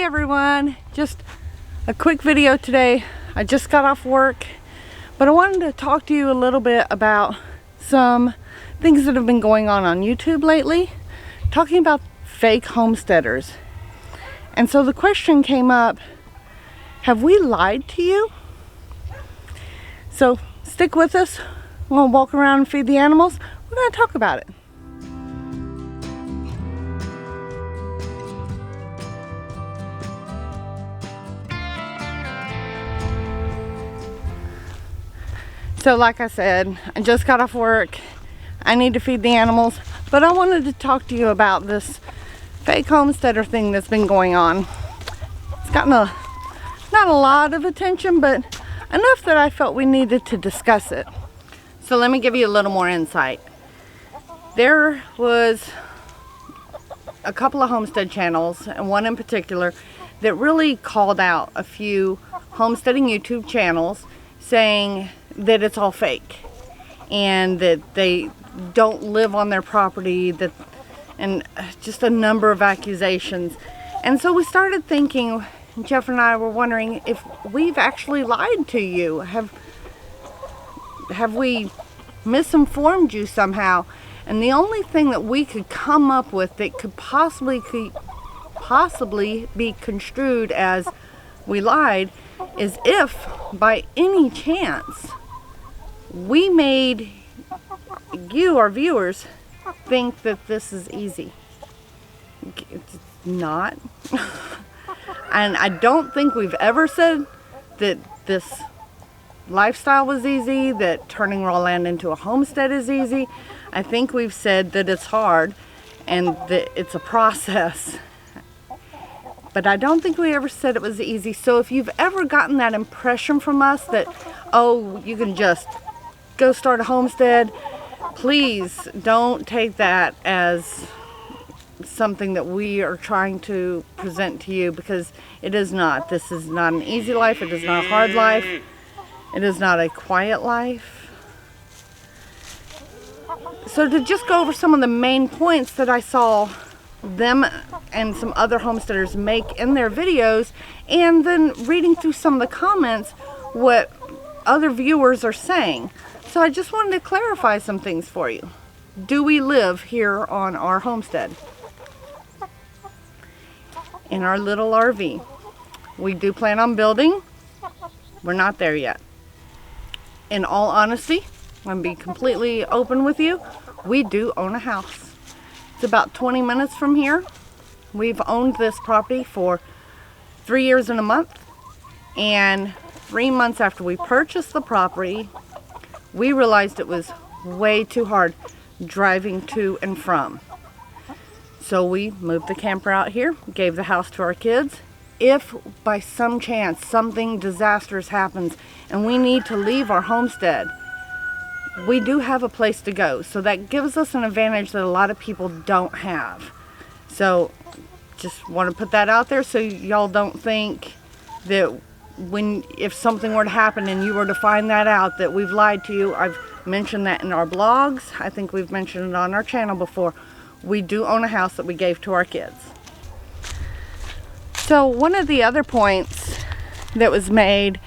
everyone, just a quick video today. I just got off work, but I wanted to talk to you a little bit about some things that have been going on YouTube lately, talking about fake homesteaders. And so the question came up, have we lied to you? So stick with us. We're going to walk around and feed the animals. We're going to talk about it. So like I said, I just got off work. I need to feed the animals, but I wanted to talk to you about this fake homesteader thing that's been going on. It's gotten not a lot of attention, but enough that I felt we needed to discuss it. So let me give you a little more insight. There was a couple of homestead channels, and one in particular, that really called out a few homesteading YouTube channels saying that it's all fake and that they don't live on their property, and just a number of accusations. And so we started thinking, Jeff and I were wondering if we've actually lied to you. Have we misinformed you somehow? And the only thing that we could come up with that could possibly be construed as we lied is if by any chance we made you, our viewers, think that this is easy. It's not. And I don't think we've ever said that this lifestyle was easy, that turning raw land into a homestead is easy. I think we've said that it's hard and that it's a process. But I don't think we ever said it was easy. So if you've ever gotten that impression from us that, oh, you can just go start a homestead, please don't take that as something that we are trying to present to you, because it is not. This is not an easy life. It is not a hard life. It is not a quiet life. So to just go over some of the main points that I saw them and some other homesteaders make in their videos, and then reading through some of the comments what other viewers are saying. So I just wanted to clarify some things for you. Do we live here on our homestead? In our little RV. We do plan on building. We're not there yet. In all honesty, I'm going to be completely open with you. We do own a house. It's about 20 minutes from here. We've owned this property for 3 years and a month. And 3 months after we purchased the property, we realized it was way too hard driving to and from. So we moved the camper out here, gave the house to our kids. If by some chance something disastrous happens and we need to leave our homestead, we do have a place to go. So that gives us an advantage that a lot of people don't have. So just want to put that out there so y'all don't think that if something were to happen and you were to find that out, that we've lied to you. I've mentioned that in our blogs. I think we've mentioned it on our channel before. We do own a house that we gave to our kids. So one of the other points that was made,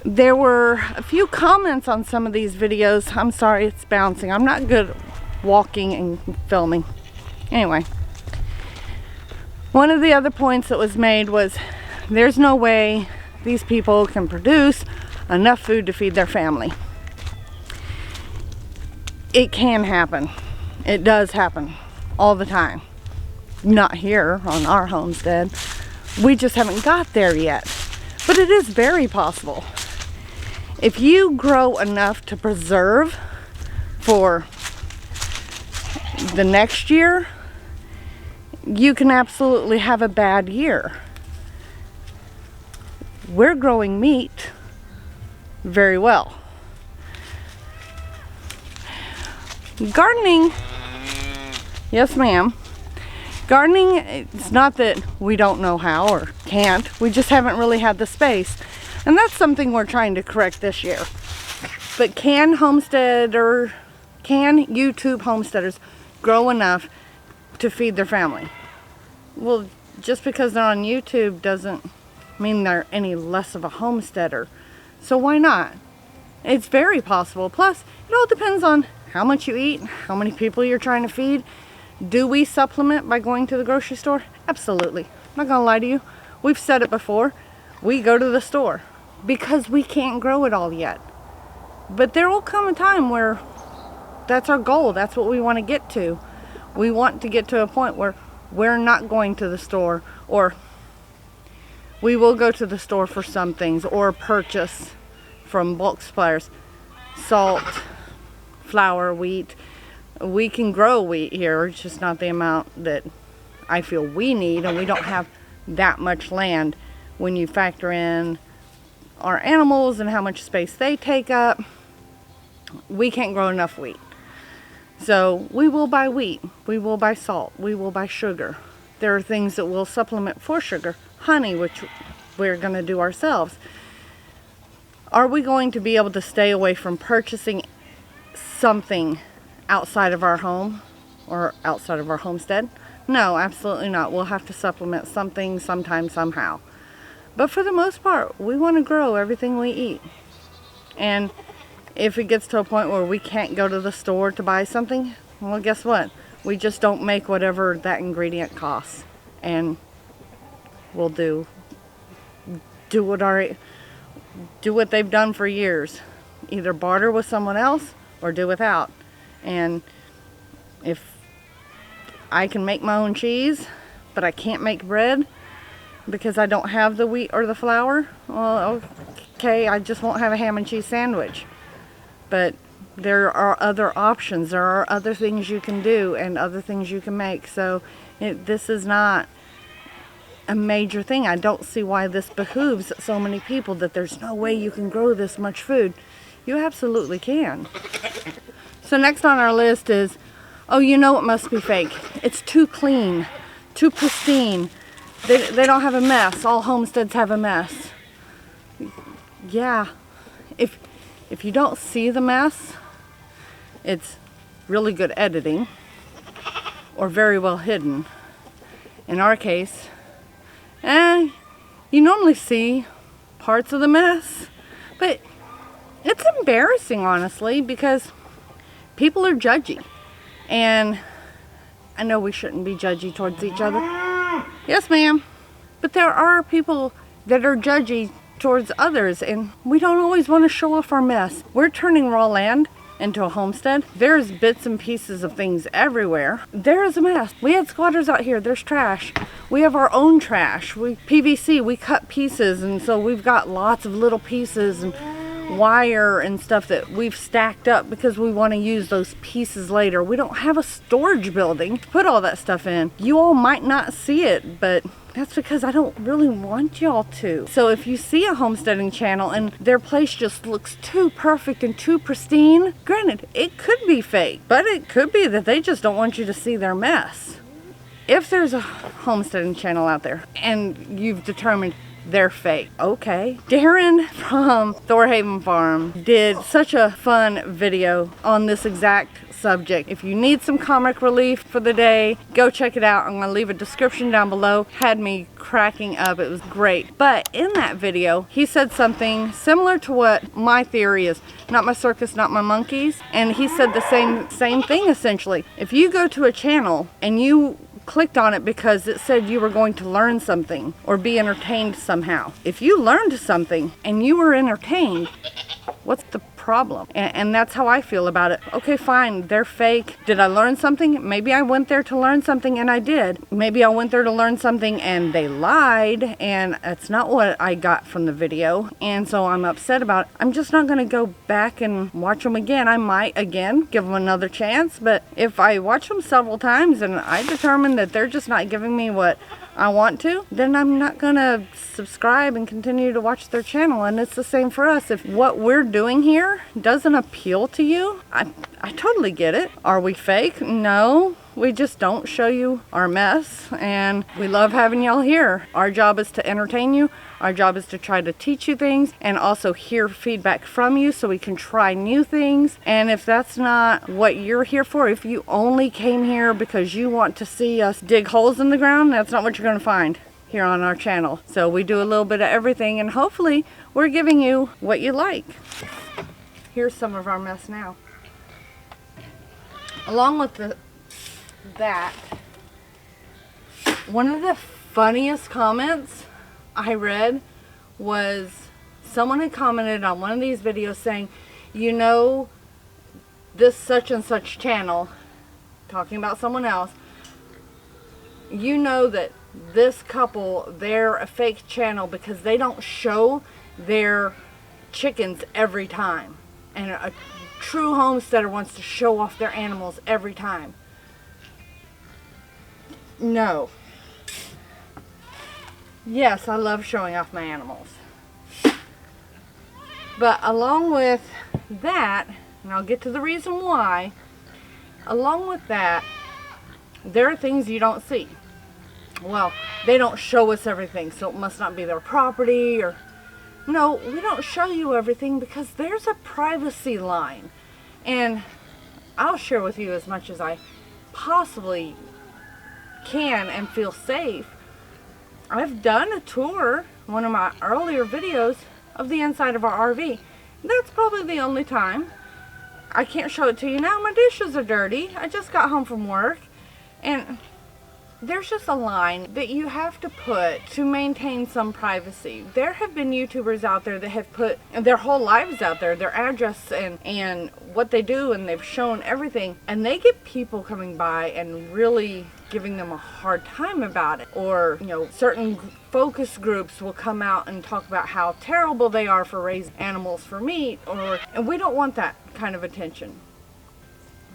there were a few comments on some of these videos. I'm sorry, it's bouncing. I'm not good at walking and filming. Anyway, one of the other points that was made was there's no way these people can produce enough food to feed their family. It can happen. It does happen all the time. Not here on our homestead. We just haven't got there yet. But it is very possible. If you grow enough to preserve for the next year, you can absolutely have a bad year. We're growing meat very well. Gardening, yes ma'am. Gardening, it's not that we don't know how or can't. We just haven't really had the space. And that's something we're trying to correct this year. But can YouTube homesteaders grow enough to feed their family? Well, just because they're on YouTube doesn't mean they're any less of a homesteader. So why not? It's very possible. Plus, it all depends on how much you eat, how many people you're trying to feed. Do we supplement by going to the grocery store? Absolutely. I'm not gonna lie to you. We've said it before. We go to the store because we can't grow it all yet. But there will come a time where that's our goal. That's what we want to get to. We want to get to a point where we're not going to the store, or we will go to the store for some things, or purchase from bulk suppliers salt, flour, wheat. We can grow wheat here. It's just not the amount that I feel we need, and we don't have that much land when you factor in our animals and how much space they take up. We can't grow enough wheat. So we will buy wheat, we will buy salt, we will buy sugar. There are things that will supplement for sugar. Honey, which we're going to do ourselves. Are we going to be able to stay away from purchasing something outside of our home or outside of our homestead? No, absolutely not. We'll have to supplement something sometime, somehow. But for the most part, we want to grow everything we eat. And if it gets to a point where we can't go to the store to buy something, well, guess what? We just don't make whatever that ingredient costs. And we'll do what they've done for years. Either barter with someone else or do without. And if I can make my own cheese, but I can't make bread because I don't have the wheat or the flour, well, okay, I just won't have a ham and cheese sandwich. But there are other options. There are other things you can do and other things you can make. So this is not a major thing. I don't see why this behooves so many people, that there's no way you can grow this much food. You absolutely can. So next on our list is, oh, you know it must be fake. It's too clean, too pristine. They don't have a mess. All homesteads have a mess. Yeah. If you don't see the mess, it's really good editing or very well hidden. In our case, you normally see parts of the mess, but it's embarrassing, honestly, because people are judgy. And I know we shouldn't be judgy towards each other. Yes, ma'am. But there are people that are judgy towards others, and we don't always want to show off our mess. We're turning raw land into a homestead. There's bits and pieces of things everywhere. There is a mess. We had squatters out here. There's trash. We have our own trash. PVC, we cut pieces, and so we've got lots of little pieces and wire and stuff that we've stacked up because we want to use those pieces later. We don't have a storage building to put all that stuff in. You all might not see it, but that's because I don't really want y'all to. So if you see a homesteading channel and their place just looks too perfect and too pristine, granted, it could be fake, but it could be that they just don't want you to see their mess. If there's a homesteading channel out there and you've determined they're fake, okay. Darren from Thorhaven Farm did such a fun video on this exact subject. If you need some comic relief for the day, go check it out. I'm gonna leave a description down below. Had me cracking up. It was great. But in that video, he said something similar to what my theory is. Not my circus, not my monkeys. And he said the same thing essentially. If you go to a channel and you clicked on it because it said you were going to learn something or be entertained somehow. If you learned something and you were entertained, what's the problem? And that's how I feel about it. Okay, fine, they're fake. Did I learn something? Maybe I went there to learn something and I did. Maybe I went there to learn something and they lied and that's not what I got from the video. And so I'm upset about it. I'm just not going to go back and watch them again. I might again give them another chance, but if I watch them several times and I determine that they're just not giving me what I want to, then I'm not gonna subscribe and continue to watch their channel. And it's the same for us. If what we're doing here doesn't appeal to you, I totally get it. Are we fake? No. we just don't show you our mess, and we love having y'all here. Our job is to entertain you. Our job is to try to teach you things and also hear feedback from you so we can try new things. And if that's not what you're here for, if you only came here because you want to see us dig holes in the ground, that's not what you're going to find here on our channel. So we do a little bit of everything, and hopefully we're giving you what you like. Here's some of our mess now. Along with that, one of the funniest comments I read was someone had commented on one of these videos saying, you know, this such and such channel, talking about someone else, you know that this couple, they're a fake channel because they don't show their chickens every time. And a true homesteader wants to show off their animals every time. No. Yes, I love showing off my animals. But along with that, and I'll get to the reason why, along with that, there are things you don't see. Well, they don't show us everything, so it must not be their property, or no, we don't show you everything because there's a privacy line. And I'll share with you as much as I possibly can and feel safe. I've done a tour, one of my earlier videos, of the inside of our RV. That's probably the only time. I can't show it to you now. My dishes are dirty. I just got home from work. And there's just a line that you have to put to maintain some privacy. There have been YouTubers out there that have put their whole lives out there, their address and what they do, and they've shown everything, and they get people coming by and really giving them a hard time about it. Or, you know, certain focus groups will come out and talk about how terrible they are for raising animals for meat, and we don't want that kind of attention.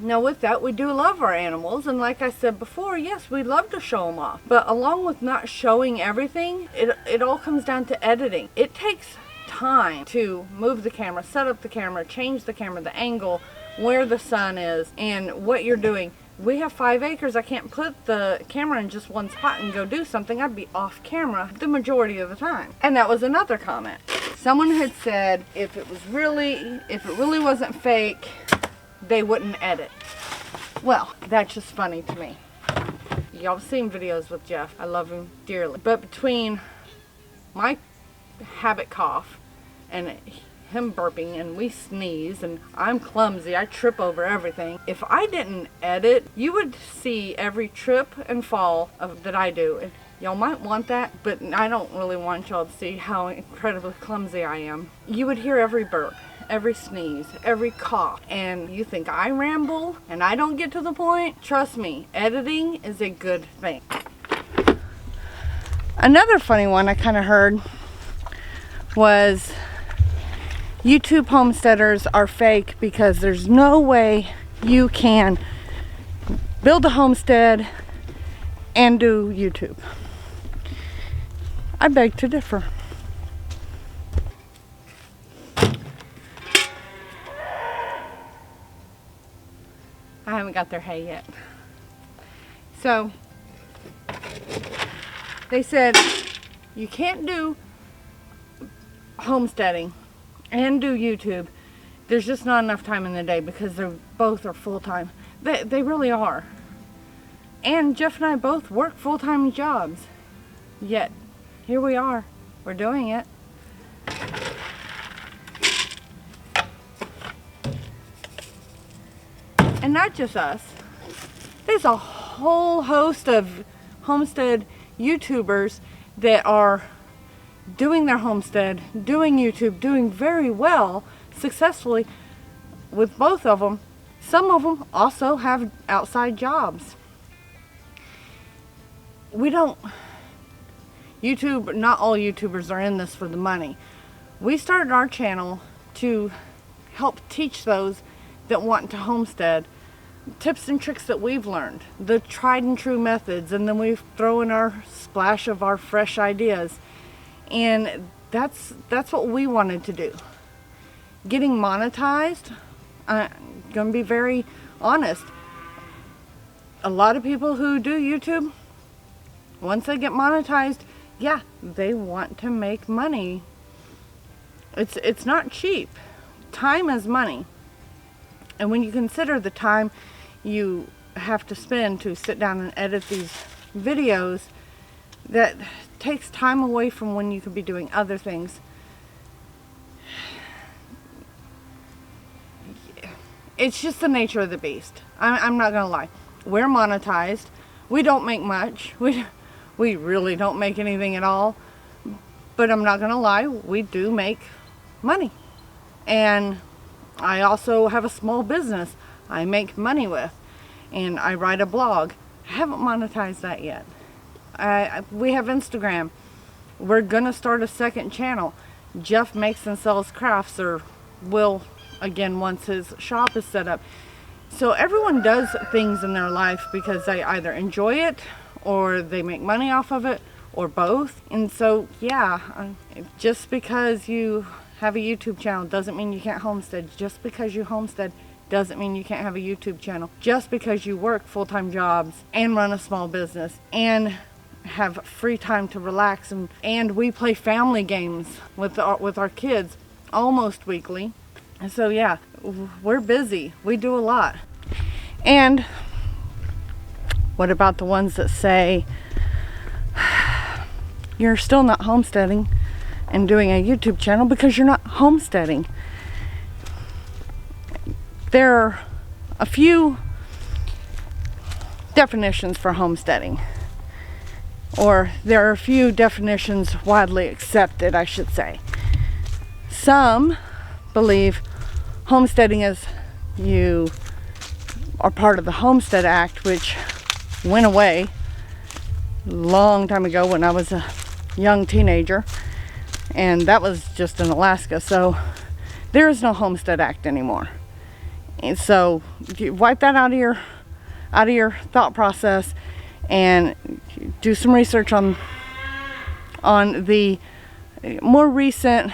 Now with that, we do love our animals, and like I said before, yes, we love to show them off. But along with not showing everything, it all comes down to editing. It takes time to move the camera, set up the camera, change the camera, the angle, where the sun is, and what you're doing. We have 5 acres. I can't put the camera in just one spot and go do something. I'd be off camera the majority of the time. And that was another comment. Someone had said if it really wasn't fake, they wouldn't edit. Well, that's just funny to me. Y'all have seen videos with Jeff. I love him dearly. But between my habit cough and him burping, and we sneeze, and I'm clumsy, I trip over everything. If I didn't edit, you would see every trip and fall that I do. And y'all might want that, but I don't really want y'all to see how incredibly clumsy I am. You would hear every burp, every sneeze, every cough, and you think I ramble and I don't get to the point? Trust me, editing is a good thing. Another funny one I kind of heard was YouTube homesteaders are fake because there's no way you can build a homestead and do YouTube. I beg to differ. I haven't got their hay yet. So they said you can't do homesteading and do YouTube. There's just not enough time in the day because they're both are full-time. They really are. And Jeff and I both work full-time jobs. Yet here we are. We're doing it. And not just us. There's a whole host of homestead YouTubers that are doing their homestead, doing YouTube, doing very well, successfully with both of them. Some of them also have outside jobs. Not all YouTubers are in this for the money. We started our channel to help teach those that want to homestead tips and tricks that we've learned, the tried and true methods, and then we throw in our splash of our fresh ideas. And that's what we wanted to do. Getting monetized, I'm gonna be very honest, A lot of people who do YouTube, once they get monetized, yeah, they want to make money. It's not cheap. Time is money. And when you consider the time you have to spend to sit down and edit these videos, that takes time away from when you could be doing other things. It's just the nature of the beast. I'm not gonna lie. We're monetized. We don't make much. We really don't make anything at all. But I'm not gonna lie, we do make money. And I also have a small business I make money with. And I write a blog. I haven't monetized that yet. We have Instagram. We're gonna start a second channel. Jeff makes and sells crafts, or will again once his shop is set up. So everyone does things in their life because they either enjoy it or they make money off of it, or both. And so yeah, just because you have a YouTube channel doesn't mean you can't homestead. Just because you homestead doesn't mean you can't have a YouTube channel. Just because you work full-time jobs and run a small business and have free time to relax, and we play family games with our kids almost weekly. And so yeah, we're busy. We do a lot. And what about the ones that say you're still not homesteading and doing a YouTube channel because you're not homesteading? There are a few definitions for homesteading, or there are a few definitions widely accepted, I should say. Some believe homesteading is you are part of the Homestead Act, which went away a long time ago when I was a young teenager, and that was just in Alaska. So there is no Homestead Act anymore. And so you wipe that out of your thought process and do some research on the more recent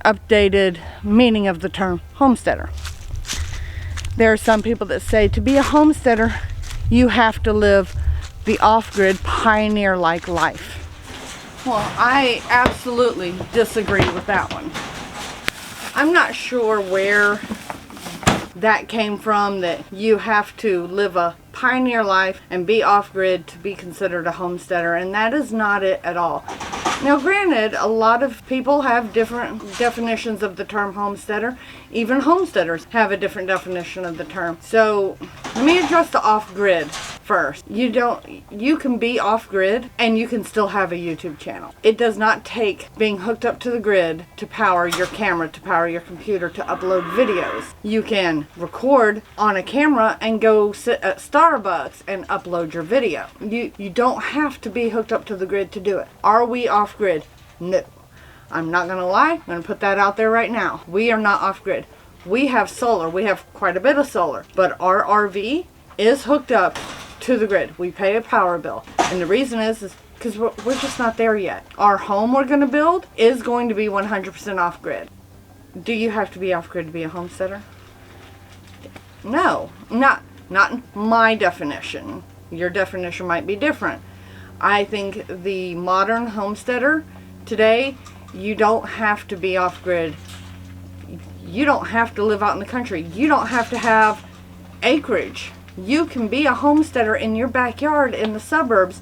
updated meaning of the term homesteader. There are some people that say to be a homesteader you have to live the off-grid pioneer-like life. Well, I absolutely disagree with that one. I'm not sure where that came from, that you have to live a pioneer life and be off-grid to be considered a homesteader, and that is not it at all. Now granted, a lot of people have different definitions of the term homesteader. Even homesteaders have a different definition of the term. So let me address the off-grid first. You can be off-grid and you can still have a YouTube channel. It does not take being hooked up to the grid to power your camera, to power your computer, to upload videos. You can record on a camera and go sit at Starbucks and upload your video. You don't have to be hooked up to the grid to do it. Are we off-grid? No. I'm not gonna lie, I'm gonna put that out there right now. We are not off-grid. We have solar, we have quite a bit of solar, but our RV is hooked up to the grid. We pay a power bill, and the reason is because we're just not there yet. Our home we're gonna build is going to be 100% off-grid. Do you have to be off-grid to be a homesteader? No, not my definition. Your definition might be different. I think the modern homesteader today, you don't have to be off-grid. You don't have to live out in the country. You don't have to have acreage. You can be a homesteader in your backyard in the suburbs.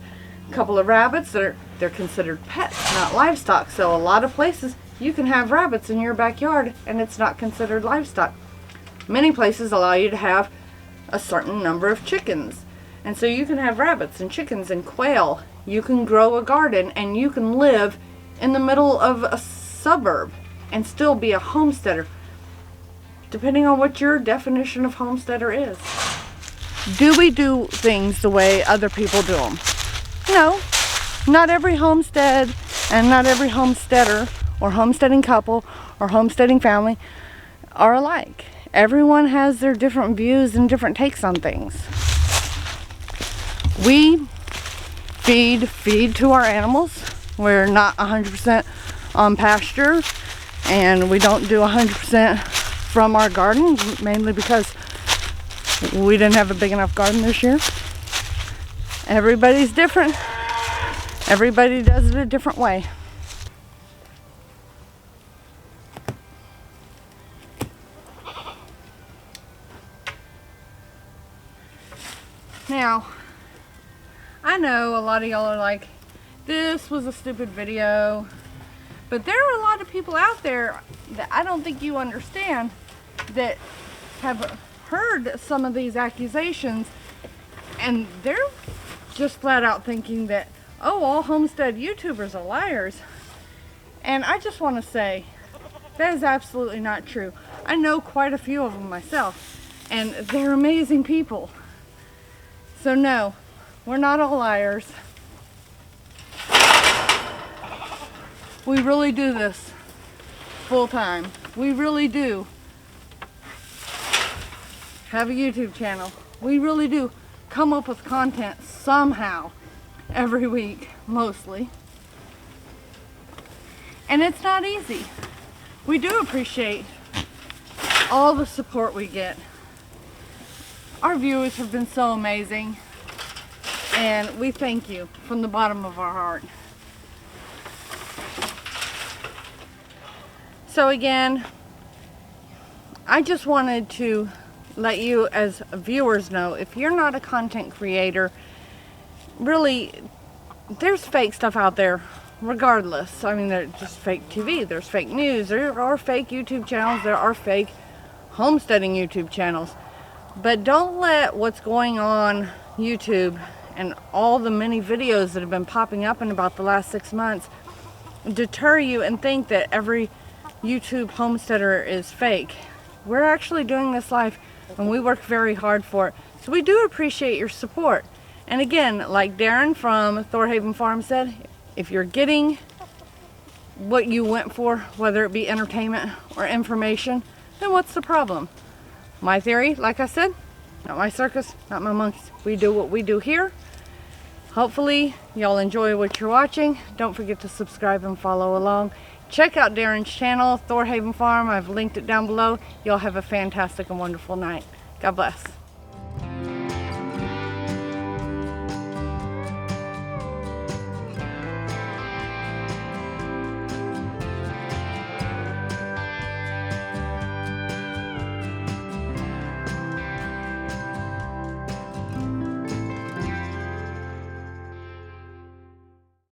A couple of rabbits, they're considered pets, not livestock. So a lot of places you can have rabbits in your backyard and it's not considered livestock. Many places allow you to have a certain number of chickens. And so you can have rabbits and chickens and quail. You can grow a garden and you can live in the middle of a suburb and still be a homesteader, depending on what your definition of homesteader is. Do we do things the way other people do them? No. Not every homestead and not every homesteader or homesteading couple or homesteading family are alike. Everyone has their different views and different takes on things. We feed to our animals. We're not 100% on pasture, and we don't do 100% from our garden, mainly because We didn't have a big enough garden this year. Everybody's different. Everybody does it a different way. Now, I know a lot of y'all are like, this was a stupid video, but there are a lot of people out there that I don't think you understand that have heard some of these accusations, and they're just flat out thinking that, oh, all homestead YouTubers are liars. And I just want to say that is absolutely not true. I know quite a few of them myself, and they're amazing people. So no, we're not all liars. We really do this full time. We really do have a YouTube channel. We really do come up with content somehow every week, mostly. And it's not easy. We do appreciate all the support we get. Our viewers have been so amazing, and we thank you from the bottom of our heart. So again, I just wanted to let you as viewers know, if you're not a content creator, really, there's fake stuff out there regardless. I mean, there's just fake TV, there's fake news, there are fake YouTube channels, there are fake homesteading YouTube channels. But don't let what's going on YouTube and all the many videos that have been popping up in about the last 6 months deter you and think that every YouTube homesteader is fake. We're actually doing this live and we work very hard for it. So we do appreciate your support. And again, like Darren from Thorhaven Farm said, if you're getting what you went for, whether it be entertainment or information, then what's the problem? My theory, like I said, not my circus, not my monkeys. We do what we do here. Hopefully y'all enjoy what you're watching. Don't forget to subscribe and follow along. Check out Darren's channel, Thorhaven Farm. I've linked it down below. Y'all have a fantastic and wonderful night. God bless.